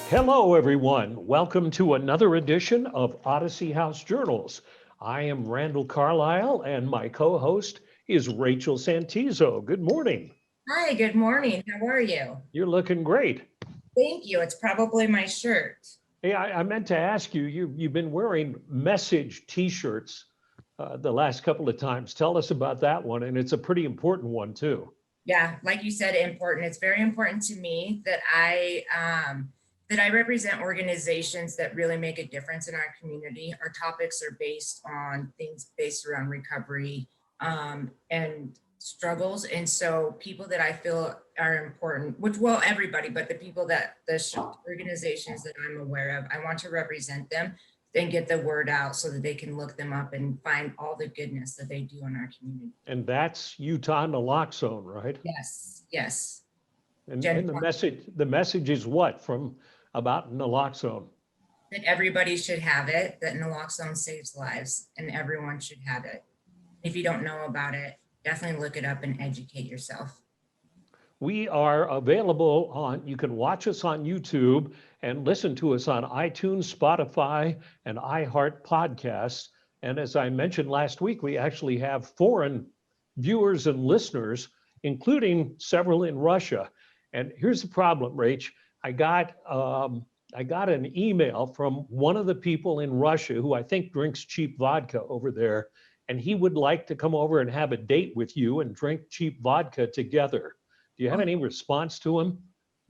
Hello, everyone. Welcome to another edition of Odyssey House Journals. I am Randall Carlisle, and my co host is Rachel Santizo. Good morning. Hi, good morning. How are you? You're looking great. Thank you. It's probably my shirt. Hey, I meant to ask you, you've been wearing message t shirts the last couple of times. Tell us about that one, and it's a pretty important one, too. Yeah, like you said, important. It's very important to me that I represent organizations that really make a difference in our community. Our topics are based on things based around recovery and struggles. And so people that I feel are important, which, well, everybody, but the people that organizations that I'm aware of, I want to represent them and get the word out so that they can look them up and find all the goodness that they do in our community. And that's Utah naloxone, right? Yes, yes. And the message is what from about naloxone? That everybody should have it, that naloxone saves lives and everyone should have it. If you don't know about it, definitely look it up and educate yourself. We are available on, you can watch us on YouTube and listen to us on iTunes, Spotify, and iHeart Podcasts. And as I mentioned last week, we actually have foreign viewers and listeners, including several in Russia. And here's the problem, Rach. I got an email from one of the people in Russia who I think drinks cheap vodka over there, and he would like to come over and have a date with you and drink cheap vodka together. Do you have Oh, any response to him?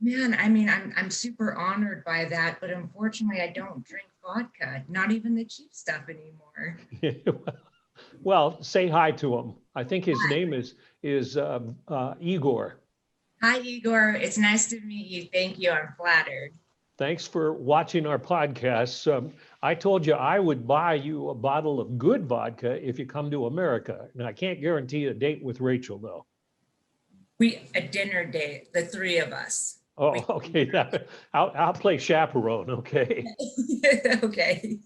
man, I mean, I'm super honored by that, but unfortunately I don't drink vodka, not even the cheap stuff anymore. Well, say hi to him. I think his name is Igor. Hi, Igor. It's nice to meet you. Thank you. I'm flattered. Thanks for watching our podcasts. I told you I would buy you a bottle of good vodka if you come to America. Now, I can't guarantee a date with Rachel, though. A dinner date, the three of us. Oh, okay. I'll play chaperone. Okay. Okay.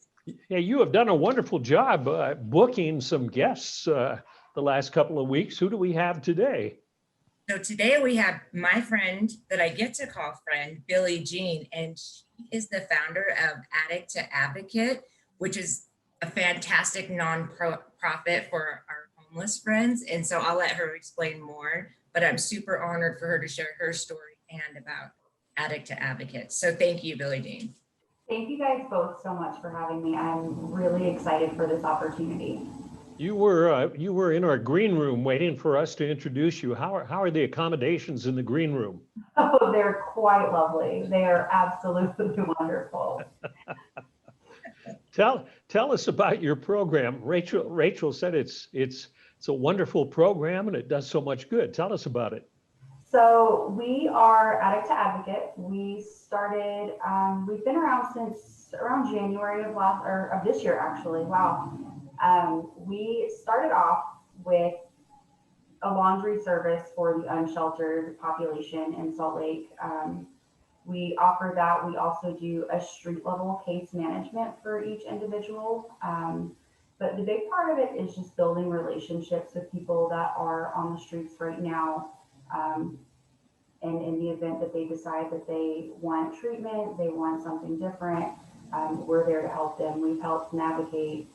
Yeah, you have done a wonderful job booking some guests the last couple of weeks. Who do we have today? So today we have my friend that I get to call friend, Billie Jean, and she is the founder of Addict to Advocate, which is a fantastic non-profit for our homeless friends. And so I'll let her explain more, but I'm super honored for her to share her story and about Addict to Advocate. So thank you, Billie Jean. Thank you guys both so much for having me. I'm really excited for this opportunity. You were in our green room waiting for us to introduce you. How are the accommodations in the green room? Oh, they're quite lovely. They are absolutely wonderful. Tell us about your program. Rachel said it's a wonderful program and it does so much good. Tell us about it. So we are Addict to Advocate. We've been around since around January of this year, actually. Wow. We started off with a laundry service for the unsheltered population in Salt Lake. We offer that. We also do a street level case management for each individual. But the big part of it is just building relationships with people that are on the streets right now. And in the event that they decide that they want treatment, they want something different, we're there to help them. We've helped navigate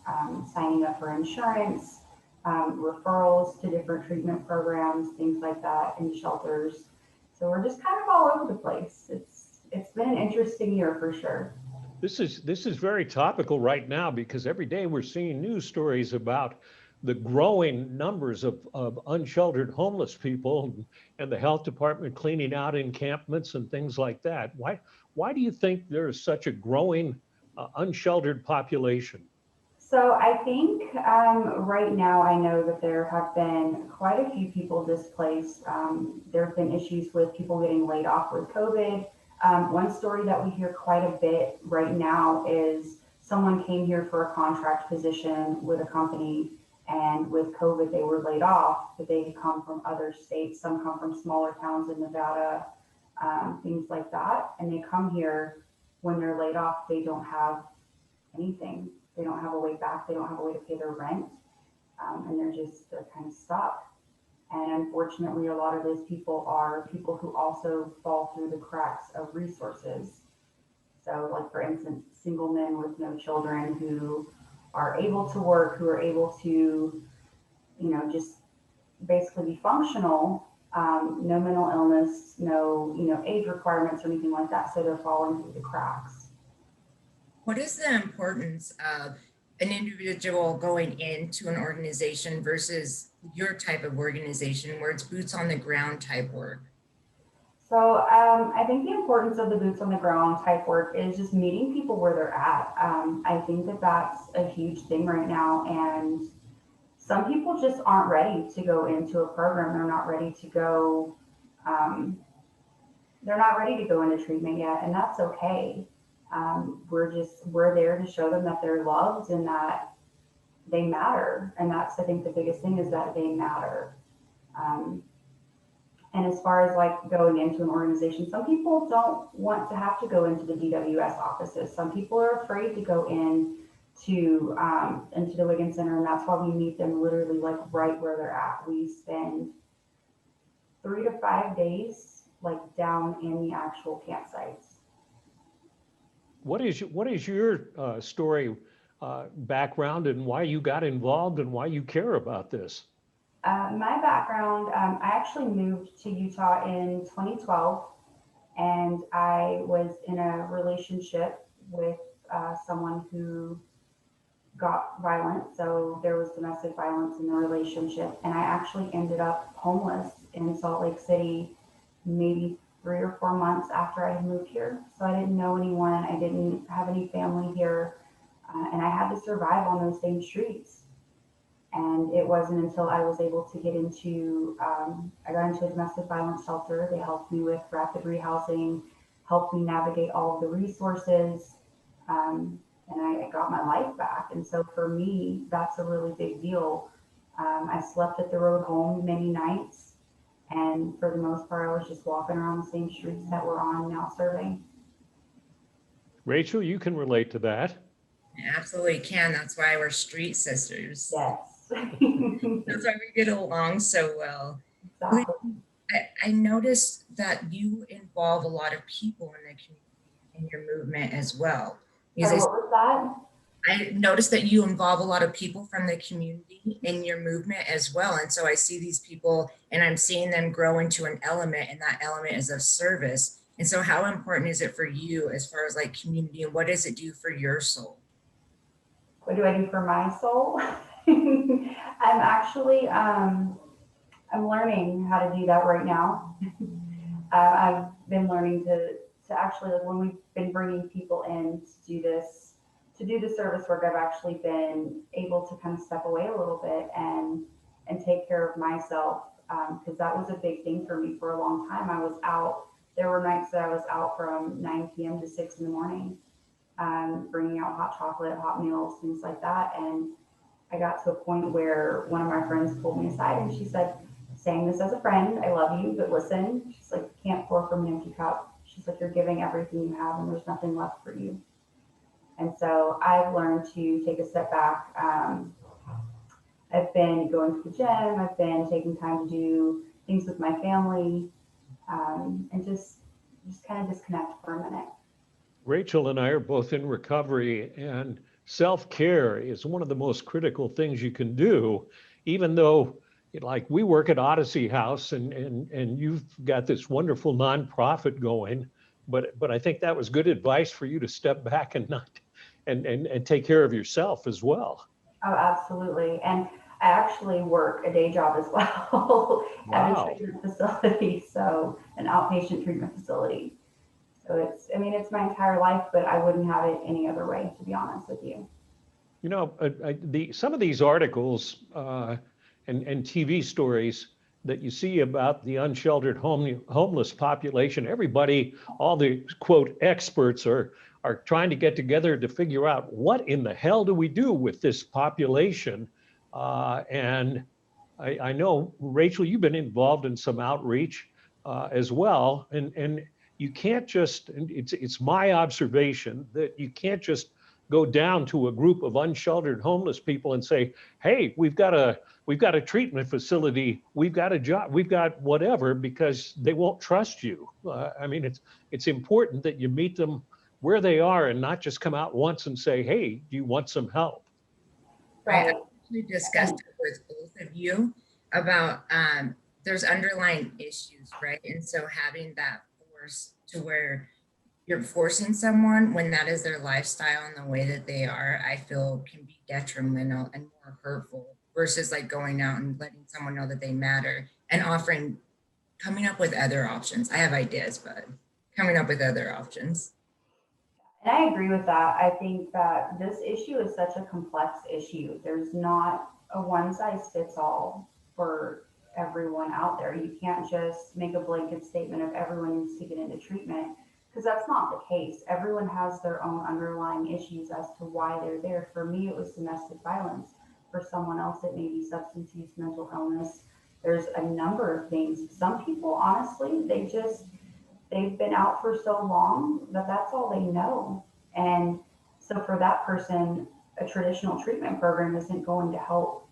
signing up for insurance, referrals to different treatment programs, things like that in shelters. So we're just kind of all over the place. It's been an interesting year for sure. This is very topical right now because every day we're seeing news stories about the growing numbers of unsheltered homeless people and the health department cleaning out encampments and things like that. Why do you think there's such a growing unsheltered population? So I think right now I know that there have been quite a few people displaced. There have been issues with people getting laid off with COVID. One story that we hear quite a bit right now is someone came here for a contract position with a company, and with COVID, they were laid off, but they come from other states. Some come from smaller towns in Nevada, things like that. And they come here when they're laid off, they don't have anything. They don't have a way back. They don't have a way to pay their rent. And they're kind of stuck. And unfortunately, a lot of those people are people who also fall through the cracks of resources. So like for instance, single men with no children who are able to work, who are able to, just basically be functional, no mental illness, no, age requirements or anything like that. So they're falling through the cracks. What is the importance of an individual going into an organization versus your type of organization where it's boots on the ground type work? So I think the importance of the boots on the ground type work is just meeting people where they're at. I think that that's a huge thing right now. And some people just aren't ready to go into a program. They're not ready to go. They're not ready to go into treatment yet. And that's okay. We're there to show them that they're loved and that they matter. And that's, I think, the biggest thing is that they matter. And as far as like going into an organization, some people don't want to have to go into the DWS offices. Some people are afraid to go into the Wiggins Center, and that's why we meet them literally like right where they're at. We spend 3 to 5 days like down in the actual campsites. What is your story, background, and why you got involved and why you care about this? My background, I actually moved to Utah in 2012, and I was in a relationship with someone who got violent. So there was domestic violence in the relationship, and I actually ended up homeless in Salt Lake City maybe 3 or 4 months after I had moved here. So I didn't know anyone. I didn't have any family here, and I had to survive on those same streets. And it wasn't until I was able to get into, I got into a domestic violence shelter. They helped me with rapid rehousing, helped me navigate all of the resources, and I got my life back. And so for me, that's a really big deal. I slept at the road home many nights, and for the most part, I was just walking around the same streets that we're on now serving. Rachel, you can relate to that. I absolutely can. That's why we're street sisters. Yes. That's why we get along so well. Exactly. I noticed that you involve a lot of people in the community in your movement as well. Sorry, what was that? I noticed that you involve a lot of people from the community in your movement as well. And so I see these people and I'm seeing them grow into an element, and that element is of service. And so how important is it for you as far as like community, and what does it do for your soul? What do I do for my soul? I'm actually, I'm learning how to do that right now. I've been learning to actually, like when we've been bringing people in to do the service work, I've actually been able to kind of step away a little bit and take care of myself. Because that was a big thing for me for a long time. I was out, there were nights that I was out from 9 p.m. to 6 in the morning, bringing out hot chocolate, hot meals, things like that. And I got to a point where one of my friends pulled me aside and she said, saying this as a friend, I love you, but listen, she's like, you can't pour from an empty cup. She's like, you're giving everything you have and there's nothing left for you. And so I've learned to take a step back. I've been going to the gym. I've been taking time to do things with my family, and just kind of disconnect for a minute. Rachel and I are both in recovery, and self-care is one of the most critical things you can do, even though like we work at Odyssey House and you've got this wonderful nonprofit going, but I think that was good advice for you to step back and not and take care of yourself as well. Oh, absolutely. And I actually work a day job as well at a treatment facility, so an outpatient treatment facility. So it's my entire life, but I wouldn't have it any other way, to be honest with you. You know, some of these articles and TV stories that you see about the unsheltered homeless population, everybody, all the quote experts are trying to get together to figure out what in the hell do we do with this population. And I know, Rachel, you've been involved in some outreach as well, and you can't just, it's my observation that you can't just go down to a group of unsheltered homeless people and say, hey, we've got a treatment facility, we've got a job, we've got whatever, because they won't trust you. I mean, it's important that you meet them where they are and not just come out once and say, hey, do you want some help? I Right. actually discussed it with both of you about there's underlying issues, right? And so having that force to where you're forcing someone when that is their lifestyle and the way that they are, I feel can be detrimental and more hurtful versus like going out and letting someone know that they matter and offering, coming up with other options. I have ideas, but coming up with other options. And I agree with that. I think that this issue is such a complex issue. There's not a one size fits all for everyone out there. You can't just make a blanket statement of everyone needs to get into treatment because that's not the case. Everyone has their own underlying issues as to why they're there. For me, it was domestic violence. For someone else, it may be substance use, mental illness. There's a number of things. Some people, honestly, they've been out for so long that that's all they know. And so for that person, a traditional treatment program isn't going to help.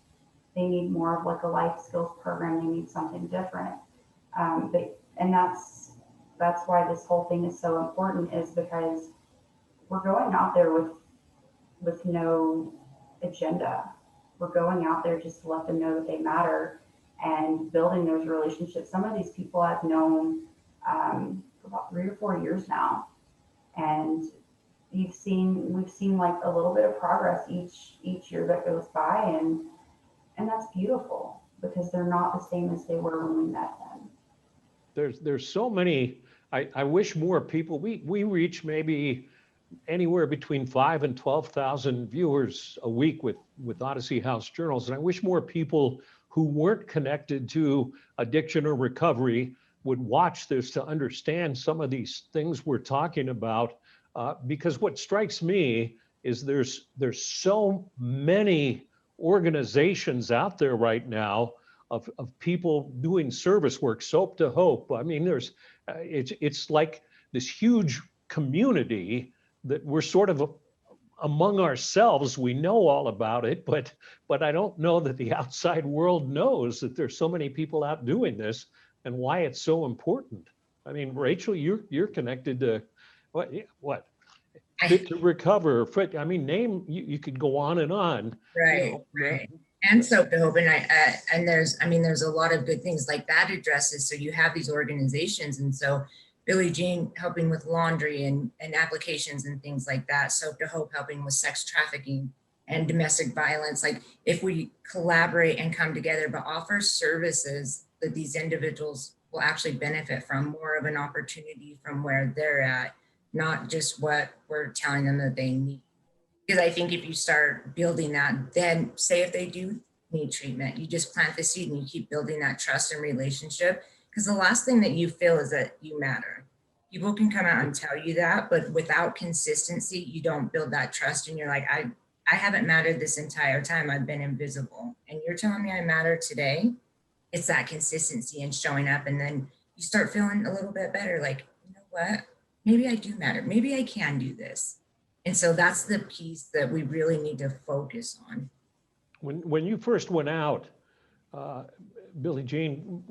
They need more of like a life skills program. They need something different. And that's why this whole thing is so important, is because we're going out there with no agenda. We're going out there just to let them know that they matter and building those relationships. Some of these people I've known for about 3 or 4 years now, and we've seen like a little bit of progress each year that goes by, and that's beautiful because they're not the same as they were when we met them. There's so many. I wish more people. We reach maybe anywhere between 5 and 12,000 viewers a week with Odyssey House Journals, and I wish more people who weren't connected to addiction or recovery would watch this to understand some of these things we're talking about. Because what strikes me is there's so many organizations out there right now of people doing service work, Soap to Hope. I mean, it's like this huge community that we're sort of among ourselves. We know all about it, but I don't know that the outside world knows that there's so many people out doing this and why it's so important. I mean, Rachel, you're connected to what? Fit to Recover. I mean, you could go on and on. Right, right. And Soap to Hope, and there's a lot of good things like that addresses. So you have these organizations, and so Billie Jean helping with laundry and applications and things like that. Soap to Hope helping with sex trafficking and domestic violence. Like if we collaborate and come together, but offer services that these individuals will actually benefit from, more of an opportunity from where they're at, not just what we're telling them that they need. Because I think if you start building that, then say if they do need treatment, you just plant the seed and you keep building that trust and relationship. Because the last thing that you feel is that you matter. People can come out and tell you that, but without consistency, you don't build that trust. And you're like, I haven't mattered this entire time. I've been invisible. And you're telling me I matter today. It's that consistency and showing up. And then you start feeling a little bit better. Like, you know what? Maybe I do matter. Maybe I can do this. And so that's the piece that we really need to focus on. When you first went out, Billie Jean,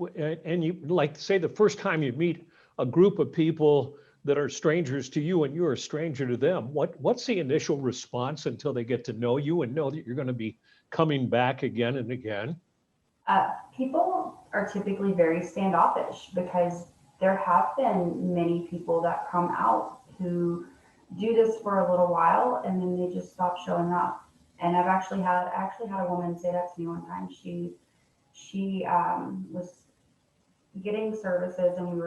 and you like say the first time you meet a group of people that are strangers to you and you're a stranger to them, what's the initial response until they get to know you and know that you're going to be coming back again and again? People are typically very standoffish because there have been many people that come out who do this for a little while and then they just stop showing up. And I actually had a woman say that to me one time. She was getting services and we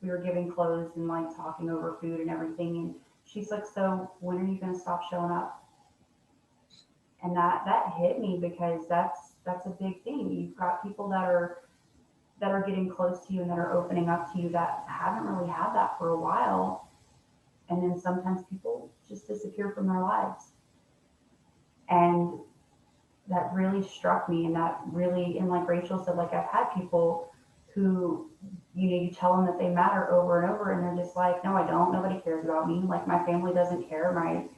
were giving clothes and like talking over food and everything. And she's like, so when are you going to stop showing up? And that hit me because that's a big thing. You've got people that are getting close to you and that are opening up to you that haven't really had that for a while. And then sometimes people just disappear from their lives. And that really struck me. And like Rachel said, like I've had people who, you tell them that they matter over and over and they're just like, no, I don't. Nobody cares about me. Like my family doesn't care. My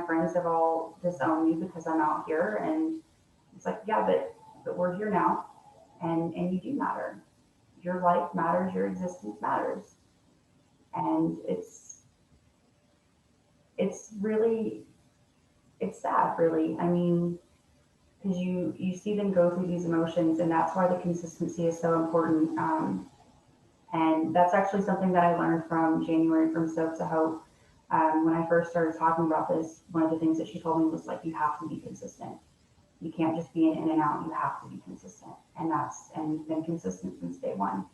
friends have all disowned me because I'm out here. And it's like, yeah, but we're here now. And you do matter. Your life matters. Your existence matters. And it's really, it's sad, really. I mean, because you see them go through these emotions, and that's why the consistency is so important. And that's actually something that I learned from January from Soap to Hope. When I first started talking about this, one of the things that she told me was like, you have to be consistent. You can't just be in and out. You have to be consistent, and we've been consistent since day one.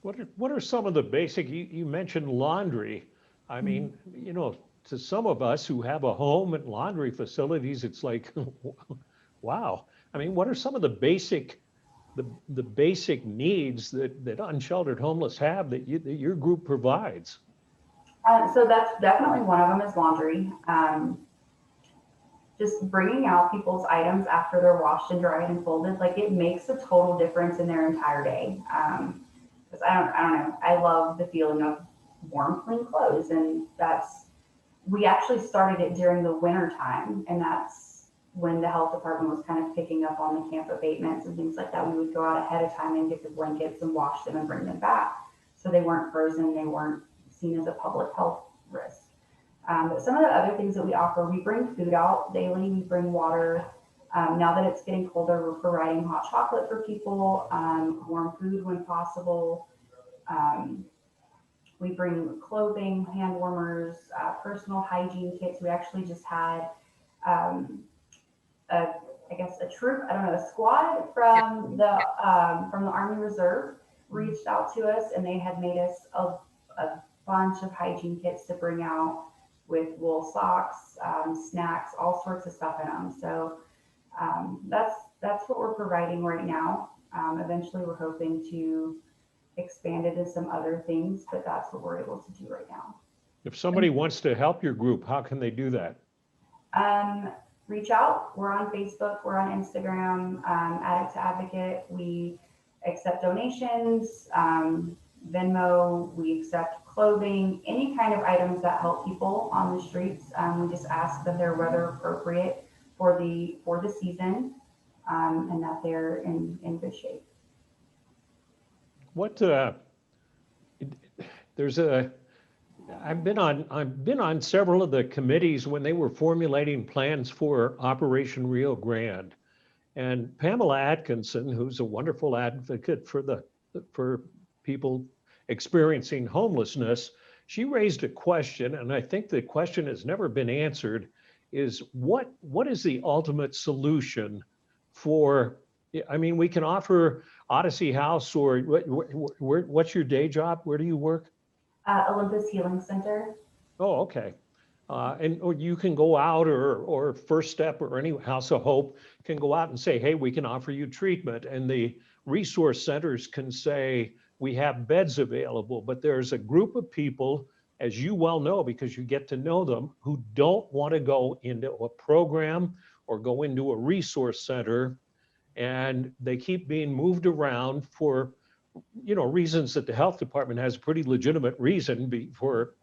What are some of the basic, you mentioned laundry. I mean, to some of us who have a home and laundry facilities, it's like, wow. I mean, what are some of the basic needs that unsheltered homeless have that your group provides? So that's definitely one of them is laundry. Just bringing out people's items after they're washed and dried and folded, like it makes a total difference in their entire day. Because I don't know, I love the feeling of warm, clean clothes, and we actually started it during the winter time, and that's when the health department was kind of picking up on the camp abatements and things like that. We would go out ahead of time and get the blankets and wash them and bring them back, so they weren't frozen, they weren't seen as a public health risk. But some of the other things that we offer, we bring food out daily, we bring water. Now that it's getting colder, we're providing hot chocolate for people, warm food when possible. We bring clothing, hand warmers, personal hygiene kits. We actually just had, a squad from the Army Reserve reached out to us, and they had made us a bunch of hygiene kits to bring out with wool socks, snacks, all sorts of stuff in them. So that's what we're providing right now. Eventually, we're hoping to expand it to some other things, but that's what we're able to do right now. If somebody wants to help your group, how can they do that? Reach out. We're on Facebook. We're on Instagram. Addict to Advocate. We accept donations. Venmo. We accept clothing, any kind of items that help people on the streets. We just ask that they're weather appropriate for the season, and that they're in good shape. I've been on several of the committees when they were formulating plans for Operation Rio Grande, and Pamela Atkinson, who's a wonderful advocate for people experiencing homelessness, she raised a question, and I think the question has never been answered, is what is the ultimate solution for, I mean, we can offer Odyssey House, or what's your day job? Where do you work? Olympus Healing Center. Oh, okay. Or you can go out, or First Step or any House of Hope can go out and say, hey, we can offer you treatment. And the resource centers can say, we have beds available. But there's a group of people, as you well know, because you get to know them, who don't want to go into a program or go into a resource center. And they keep being moved around for reasons that the health department has a pretty legitimate reason for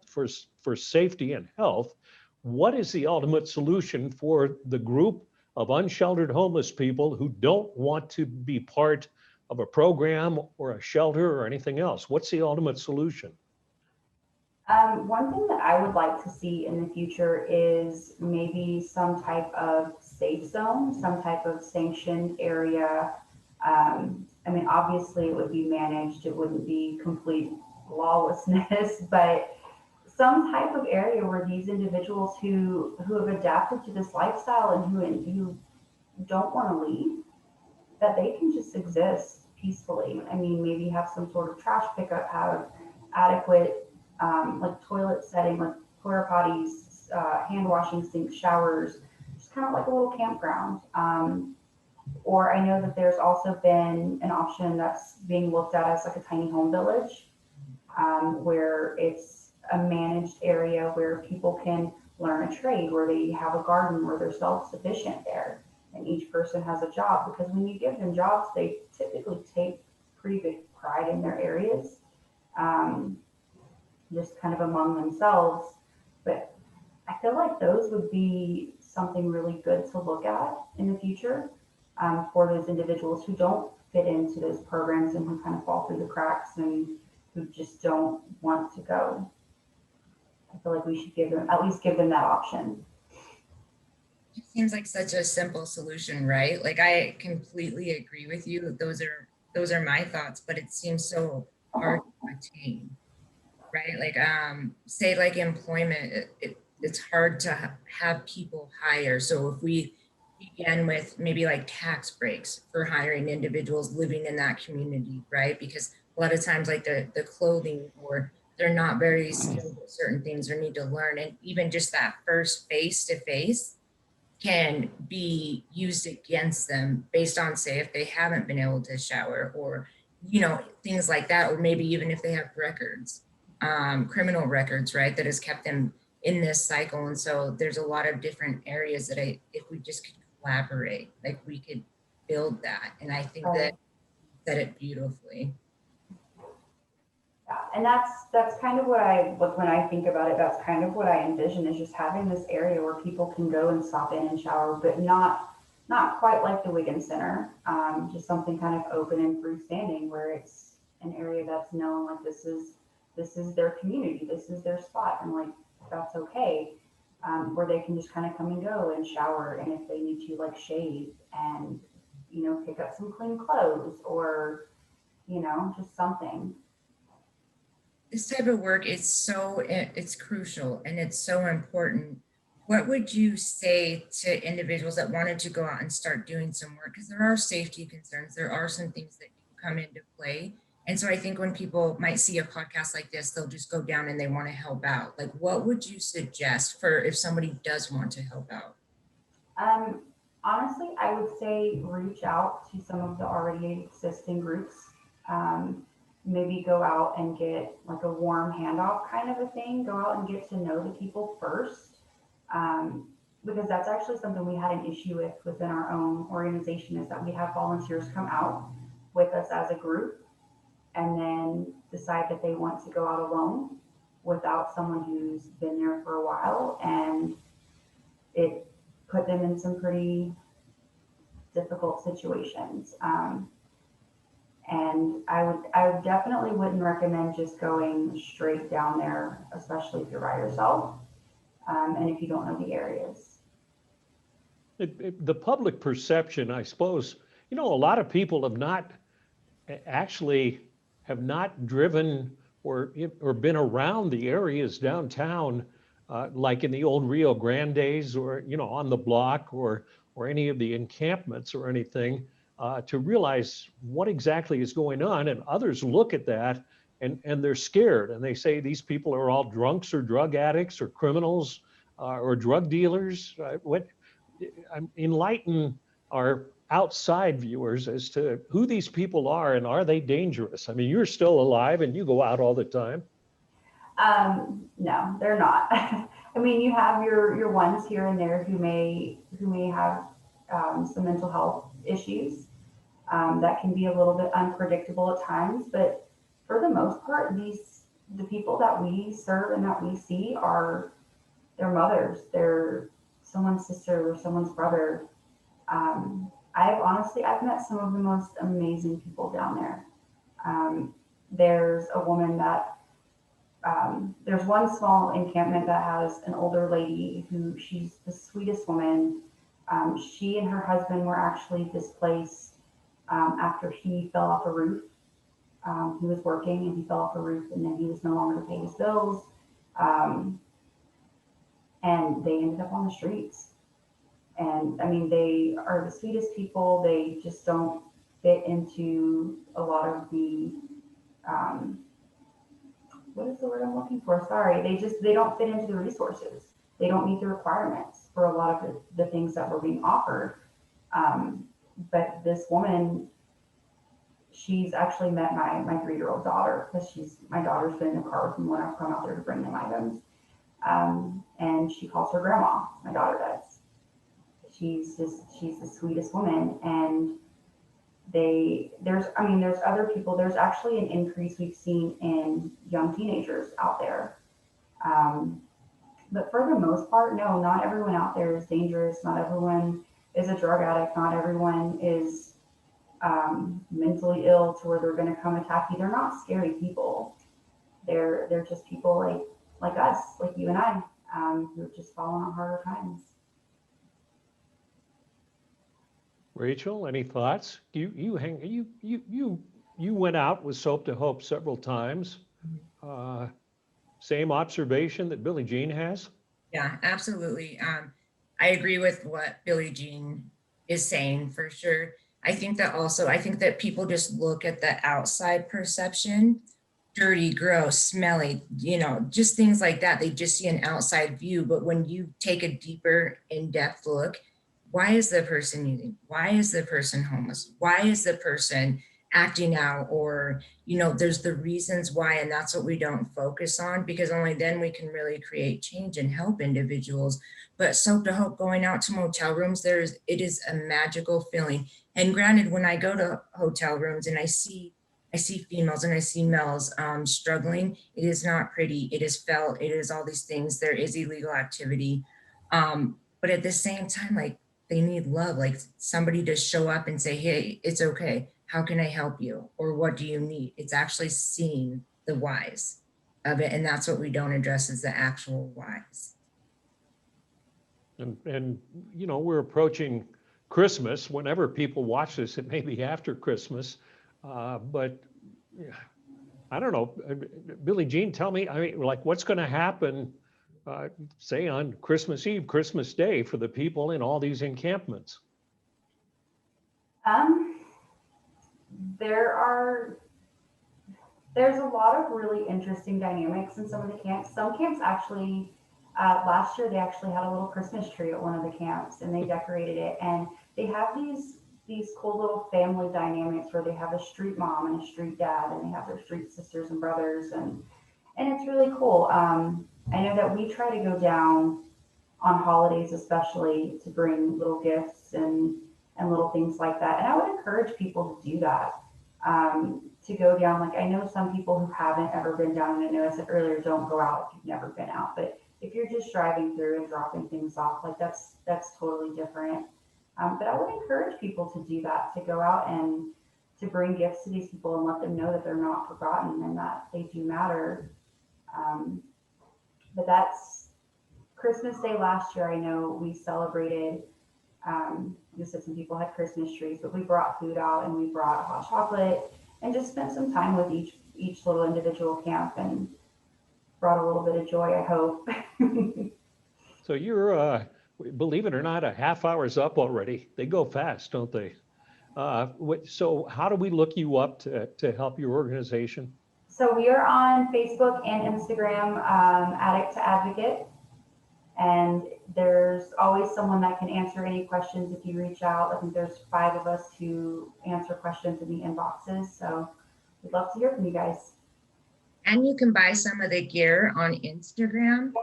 safety and health. What is the ultimate solution for the group of unsheltered homeless people who don't want to be part of a program or a shelter or anything else? What's the ultimate solution? One thing that I would like to see in the future is maybe some type of safe zone, some type of sanctioned area. I mean, obviously it would be managed, it wouldn't be complete lawlessness, but some type of area where these individuals who have adapted to this lifestyle and who don't want to leave, that they can just exist peacefully. I mean, maybe have some sort of trash pickup, have adequate like toilet setting, like porta potties, hand washing sinks, showers, just kind of like a little campground. Or I know that there's also been an option that's being looked at as like a tiny home village, where it's a managed area where people can learn a trade, where they have a garden, where they're self-sufficient there, and each person has a job. Because when you give them jobs, they typically take pretty big pride in their areas, just kind of among themselves. But I feel like those would be something really good to look at in the future, for those individuals who don't fit into those programs and who kind of fall through the cracks and who just don't want to go. I feel like we should at least give them that option. It seems like such a simple solution, right? Like I completely agree with you. Those are my thoughts, but it seems so hard to attain, right? Like say like employment, it's hard to have people hire. So if we begin with maybe like tax breaks for hiring individuals living in that community, right? Because a lot of times like the clothing, or they're not very skilled at certain things or need to learn, and even just that first face to face can be used against them based on, say, if they haven't been able to shower, or things like that, or maybe even if they have records, criminal records, right, that has kept them in this cycle. And so there's a lot of different areas that if we just could collaborate, like we could build that. And I think that said it beautifully. Yeah, and that's kind of when I think about it, that's kind of what I envision, is just having this area where people can go and stop in and shower, but not quite like the Wiggins Center, just something kind of open and freestanding, where it's an area that's known, like this is their community, this is their spot, and like that's okay, where they can just kind of come and go and shower, and if they need to like shave and pick up some clean clothes, or just something. This type of work is it's crucial and it's so important. What would you say to individuals that wanted to go out and start doing some work? Because there are safety concerns, there are some things that come into play. And so I think when people might see a podcast like this, they'll just go down and they want to help out. Like, what would you suggest for if somebody does want to help out? Honestly, I would say reach out to some of the already existing groups. Maybe go out and get like a warm handoff kind of a thing. Go out and get to know the people first. Because that's actually something we had an issue with within our own organization, is that we have volunteers come out with us as a group and then decide that they want to go out alone without someone who's been there for a while, and it put them in some pretty difficult situations. And I definitely wouldn't recommend just going straight down there, especially if you're by yourself, and if you don't know the areas. The public perception, I suppose, a lot of people have not driven or been around the areas downtown, like in the old Rio Grandes, or on the block, or any of the encampments or anything, to realize what exactly is going on. And others look at that and they're scared, and they say these people are all drunks or drug addicts or criminals, or drug dealers. Enlighten our outside viewers as to who these people are, and are they dangerous? I mean, you're still alive and you go out all the time. No, they're not. I mean, you have your ones here and there who may have some mental health issues, that can be a little bit unpredictable at times. But for the most part, the people that we serve and that we see are their mothers, they're someone's sister or someone's brother. I've met some of the most amazing people down there. There's a woman that there's one small encampment that has an older lady who, she's the sweetest woman. She and her husband were actually displaced after he fell off a roof. He was working and he fell off a roof, and then he was no longer to pay his bills. And they ended up on the streets. And I mean, they are the sweetest people. They just don't fit into a lot of the, what is the word I'm looking for? Sorry. They don't fit into the resources. They don't meet the requirements for a lot of the things that were being offered. But this woman, she's actually met my 3-year-old daughter, because my daughter's been in the car with me when I've come out there to bring them items. And she calls her grandma, my daughter does. She's the sweetest woman. And there's other people. There's actually an increase we've seen in young teenagers out there. But for the most part, no, not everyone out there is dangerous. Not everyone is a drug addict. Not everyone is mentally ill to where they're going to come attack you. They're not scary people. They're just people like us, like you and I, who have just fallen on harder times. Rachel, any thoughts? You went out with Soap to Hope several times. Same observation that Billie Jean has? Yeah, absolutely. I agree with what Billie Jean is saying for sure. I think that people just look at the outside perception, dirty, gross, smelly, just things like that. They just see an outside view. But when you take a deeper, in-depth look, why is the person using? Why is the person homeless? Why is the person acting out? Or, there's the reasons why, and that's what we don't focus on, because only then we can really create change and help individuals. But Soap to Hope, going out to motel rooms, it is a magical feeling. And granted, when I go to hotel rooms and I see females and I see males struggling, it is not pretty. It is felt. It is all these things. There is illegal activity. But at the same time, like, they need love, like somebody to show up and say, hey, it's okay. How can I help you? Or what do you need? It's actually seeing the whys of it. And that's what we don't address, is the actual whys. And we're approaching Christmas. Whenever people watch this, it may be after Christmas. But yeah, I don't know. Billie Jean, tell me, like, what's going to happen, say on Christmas Eve, Christmas Day, for the people in all these encampments? There's a lot of really interesting dynamics in some of the camps. Some camps actually, last year they actually had a little Christmas tree at one of the camps, and they decorated it. And they have these cool little family dynamics where they have a street mom and a street dad, and they have their street sisters and brothers, and it's really cool. I know that we try to go down on holidays, especially, to bring little gifts and little things like that. And I would encourage people to do that, to go down. Like, I know some people who haven't ever been down, and I know I said earlier, don't go out if you've never been out. But if you're just driving through and dropping things off, like, that's totally different. But I would encourage people to do that, to go out and to bring gifts to these people and let them know that they're not forgotten and that they do matter. But that's Christmas Day last year. I know we celebrated, you said some people had Christmas trees, but we brought food out and we brought hot chocolate and just spent some time with each little individual camp and brought a little bit of joy, I hope. So you're, believe it or not, a half hour's up already. They go fast, don't they? So how do we look you up to help your organization? So we are on Facebook and Instagram, Addict to Advocate. And there's always someone that can answer any questions if you reach out. I think there's 5 of us who answer questions in the inboxes. So we'd love to hear from you guys. And you can buy some of the gear on Instagram.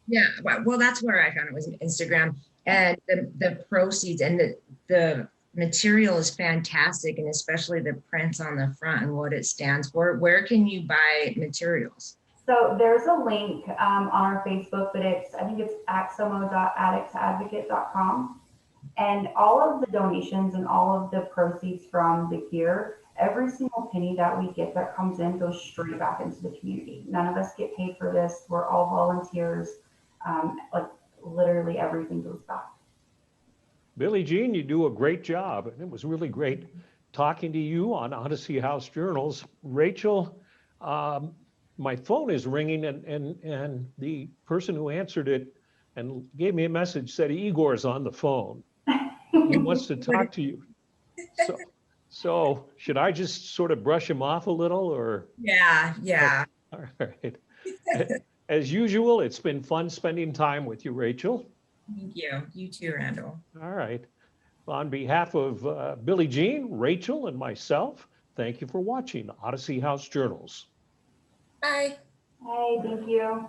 Yeah. Yeah, well, that's where I found it, was Instagram. And the proceeds and the material is fantastic, and especially the prints on the front and what it stands for. Where can you buy materials? So there's a link on our Facebook, but I think it's axomo.addicttoadvocate.com. And all of the donations and all of the proceeds from the gear, every single penny that we get that comes in goes straight back into the community. None of us get paid for this. We're all volunteers. Like, literally everything goes back. Billie Jean, you do a great job. And it was really great talking to you on Odyssey House Journals. Rachel, my phone is ringing, and the person who answered it and gave me a message said Igor's on the phone. He wants to talk to you. So should I just sort of brush him off a little, or? Yeah. All right. As usual, it's been fun spending time with you, Rachel. Thank you. You too, Randall. All right. On behalf of Billie Jean, Rachel, and myself, thank you for watching Odyssey House Journals. Bye. Hey, thank you.